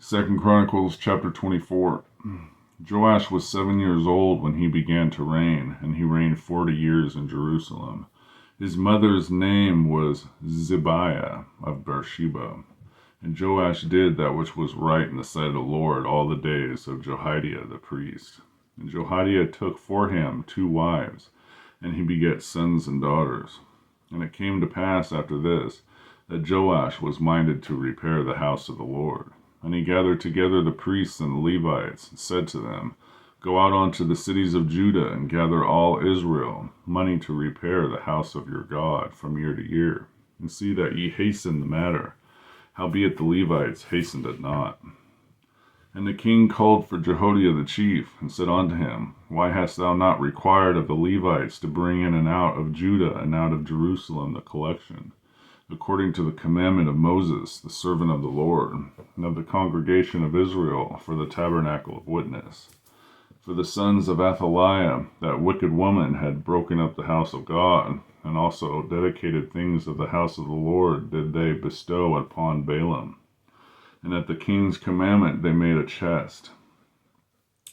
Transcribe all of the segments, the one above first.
Second Chronicles chapter 24. Joash was 7 years old when he began to reign, and he reigned 40 years in Jerusalem. His mother's name was Zibiah of Beersheba. And Joash did that which was right in the sight of the Lord all the days of Jehoiada the priest. And Jehoiada took for him 2 wives, and he begat sons and daughters. And it came to pass after this, that Joash was minded to repair the house of the Lord. And he gathered together the priests and the Levites, and said to them, Go out unto the cities of Judah, and gather all Israel money to repair the house of your God from year to year, and see that ye hasten the matter. Howbeit the Levites hastened it not. And the king called for Jehoiada the chief, and said unto him, Why hast thou not required of the Levites to bring in and out of Judah and out of Jerusalem the collection, according to the commandment of Moses, the servant of the Lord, and of the congregation of Israel for the tabernacle of witness? For the sons of Athaliah, that wicked woman, had broken up the house of God, and also dedicated things of the house of the Lord did they bestow upon Balaam. And at the king's commandment they made a chest,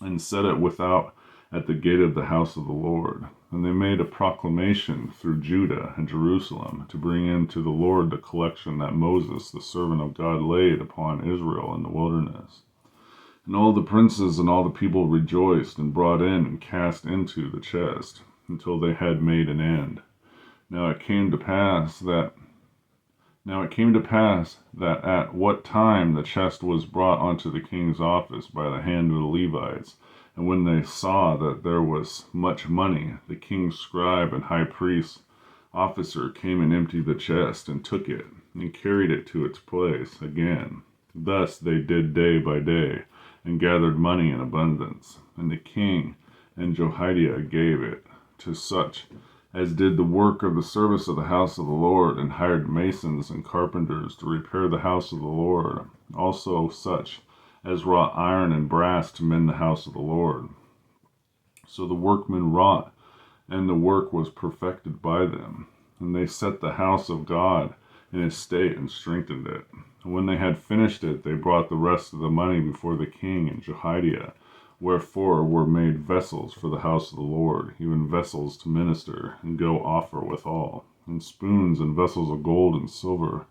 and set it without at the gate of the house of the Lord. And they made a proclamation through Judah and Jerusalem to bring in to the Lord the collection that Moses, the servant of God, laid upon Israel in the wilderness. And all the princes and all the people rejoiced, and brought in and cast into the chest, until they had made an end. Now it came to pass that at what time the chest was brought unto the king's office by the hand of the Levites, and when they saw that there was much money, the king's scribe and high priest officer came and emptied the chest, and took it, and carried it to its place again. Thus they did day by day, and gathered money in abundance. And the king and Jehoiada gave it to such as did the work of the service of the house of the Lord, and hired masons and carpenters to repair the house of the Lord, also such as wrought iron and brass to mend the house of the Lord. So the workmen wrought, and the work was perfected by them. And they set the house of God in its state, and strengthened it. And when they had finished it, they brought the rest of the money before the king and Jehoiada, wherefore were made vessels for the house of the Lord, even vessels to minister, and go offer withal, and spoons and vessels of gold and silver.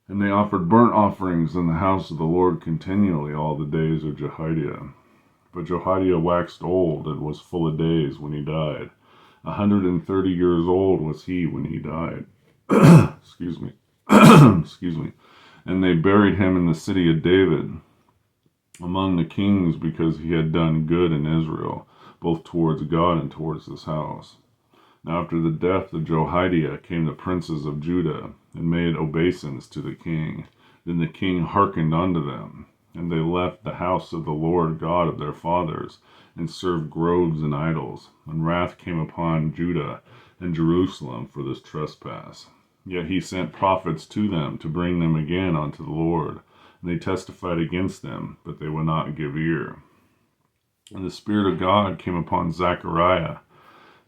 And they offered burnt offerings in the house of the Lord continually all the days of Jehoiada. But Jehoiada waxed old, and was full of days when he died. 130 years old was he when he died. Excuse me. Excuse me. And they buried him in the city of David, among the kings, because he had done good in Israel, both towards God and towards his house. Now after the death of Jehoiada came the princes of Judah, and made obeisance to the king. Then the king hearkened unto them, and they left the house of the Lord God of their fathers, and served groves and idols. And wrath came upon Judah and Jerusalem for this trespass. Yet he sent prophets to them to bring them again unto the Lord. And they testified against them, but they would not give ear. And the Spirit of God came upon Zechariah,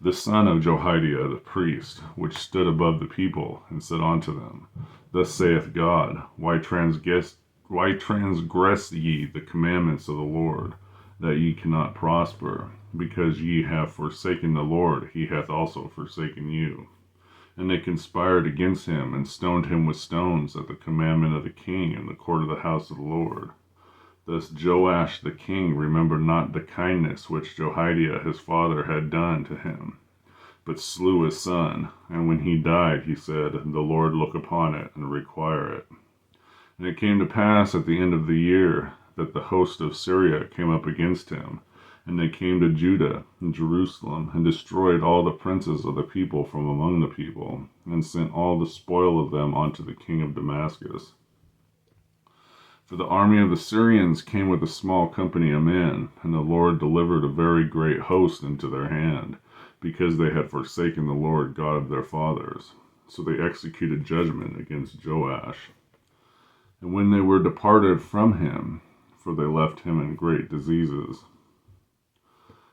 the son of Jehoiada the priest, which stood above the people, and said unto them, Thus saith God, Why transgress ye the commandments of the Lord, that ye cannot prosper? Because ye have forsaken the Lord, he hath also forsaken you. And they conspired against him, and stoned him with stones at the commandment of the king in the court of the house of the Lord. Thus Joash the king remembered not the kindness which Jehoiada his father had done to him, but slew his son. And when he died, he said, The Lord look upon it, and require it. And it came to pass at the end of the year, that the host of Syria came up against him, and they came to Judah and Jerusalem, and destroyed all the princes of the people from among the people, and sent all the spoil of them unto the king of Damascus. For the army of the Syrians came with a small company of men, and the Lord delivered a very great host into their hand, because they had forsaken the Lord God of their fathers. So they executed judgment against Joash. And when they were departed from him, for they left him in great diseases,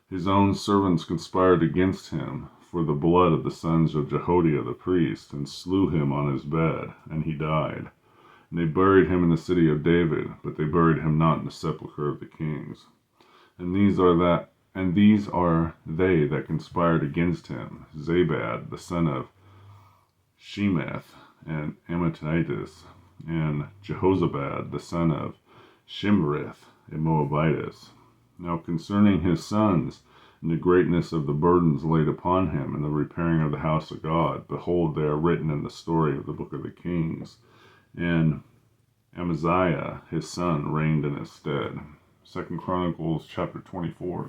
his own servants conspired against him for the blood of the sons of Jehoiada the priest, and slew him on his bed, and he died. And they buried him in the city of David, but they buried him not in the sepulchre of the kings. And these are they that conspired against him: Zabad, the son of Shemath, and Ammonitis, and Jehozabad, the son of Shimrith, a Moabitess. Now concerning his sons, and the greatness of the burdens laid upon him, and the repairing of the house of God, behold, they are written in the story of the book of the Kings. And Amaziah, his son, reigned in his stead. 2 Chronicles chapter 24.